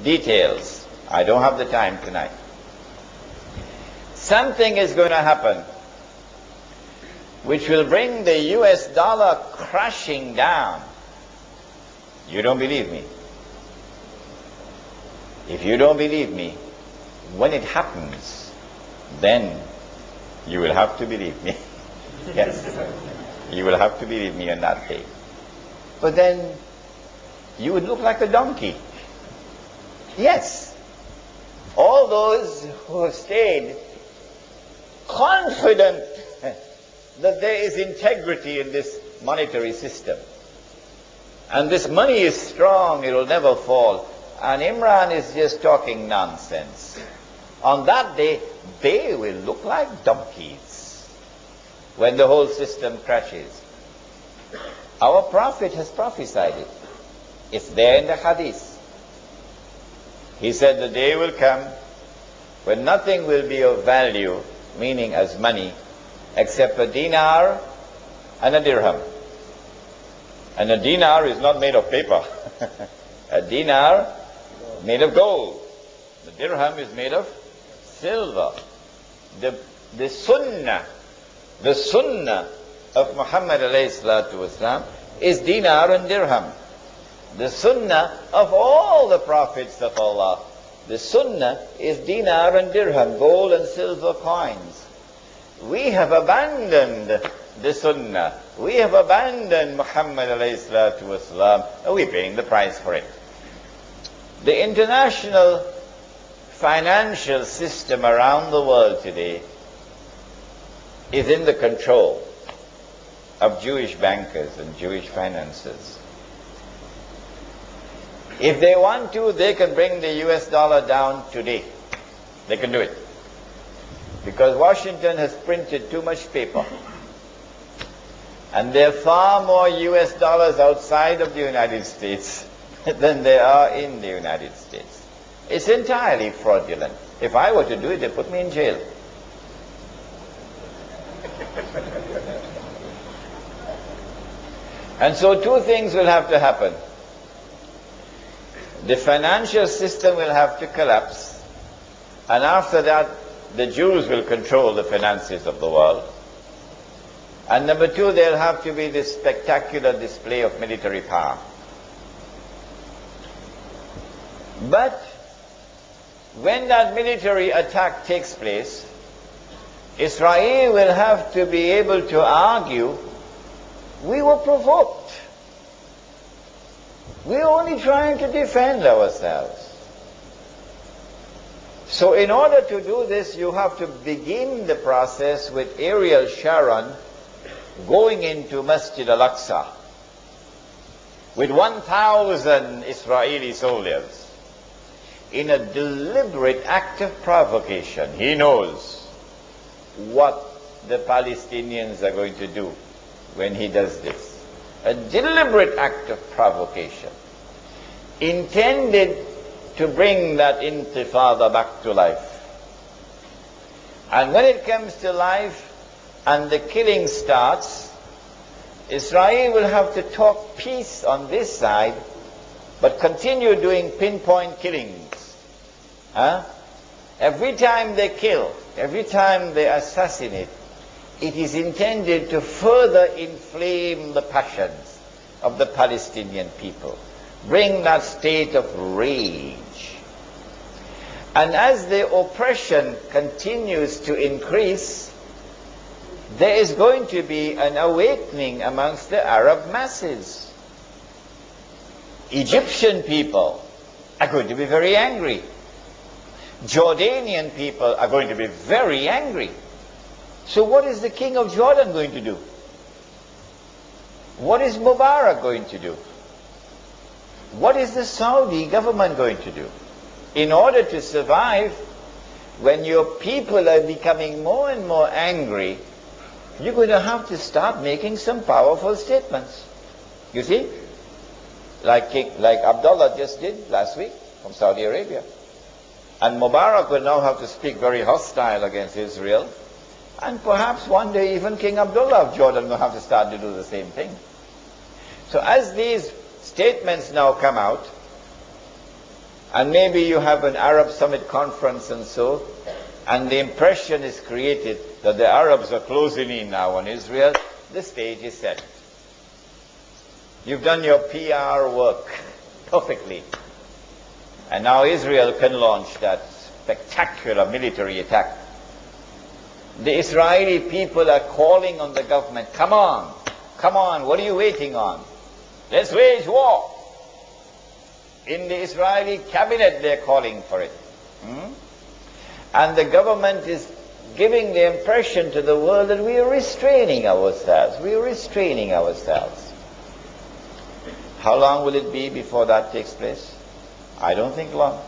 details. I don't have the time tonight. Something is going to happen which will bring the US dollar crashing down. You don't believe me? If you don't believe me, when it happens, then you will have to believe me. Yes, you will have to believe me on that day. But then you would look like a donkey. Yes, all those who have stayed confident that there is integrity in this monetary system, and this money is strong, it will never fall, and Imran is just talking nonsense. On that day, they will look like donkeys when the whole system crashes. Our Prophet has prophesied it. It's there in the hadith. He said the day will come when nothing will be of value, meaning as money, except a dinar and a dirham. And a dinar is not made of paper. A dinar made of gold. The dirham is made of silver. The sunnah of Muhammad alayhi salatu wasalam is dinar and dirham. The sunnah of all the prophets of Allah, the sunnah is dinar and dirham, gold and silver coins. We have abandoned the sunnah. We have abandoned Muhammad alayhi salatu wasalam, and we're paying the price for it. The international financial system around the world today is in the control of Jewish bankers and Jewish financiers. If they want to, they can bring the US dollar down today. They can do it. Because Washington has printed too much paper. And there are far more US dollars outside of the United States than there are in the United States. It's entirely fraudulent. If I were to do it, they'd put me in jail. And so two things will have to happen. The financial system will have to collapse, and after that, the Jews will control the finances of the world. And number two, there'll have to be this spectacular display of military power. But when that military attack takes place, Israel will have to be able to argue, we were provoked. We're only trying to defend ourselves. So in order to do this, you have to begin the process with Ariel Sharon going into Masjid al-Aqsa with 1,000 Israeli soldiers in a deliberate act of provocation. He knows what the Palestinians are going to do when he does this. A deliberate act of provocation intended to bring that intifada back to life. And when it comes to life and the killing starts, Israel will have to talk peace on this side, but continue doing pinpoint killings. Every time they kill, every time they assassinate, it is intended to further inflame the passions of the Palestinian people, bring that state of rage. And as the oppression continues to increase, there is going to be an awakening amongst the Arab masses. Egyptian people are going to be very angry. Jordanian people are going to be very angry. So what is the king of Jordan going to do? What is Mubarak going to do? What is the Saudi government going to do? In order to survive, when your people are becoming more and more angry, you're going to have to start making some powerful statements. You see? Like Abdullah just did last week from Saudi Arabia. And Mubarak will now have to speak very hostile against Israel. And perhaps one day even King Abdullah of Jordan will have to start to do the same thing. So as these statements now come out, And maybe you have an Arab Summit conference and so, and the impression is created that the Arabs are closing in now on Israel. The stage is set. You've done your PR work perfectly. And now Israel can launch that spectacular military attack. The Israeli people are calling on the government, come on, what are you waiting on? Let's wage war. In the Israeli cabinet they're calling for it. And the government is giving the impression to the world that we are restraining ourselves. How long will it be before that takes place? I don't think long.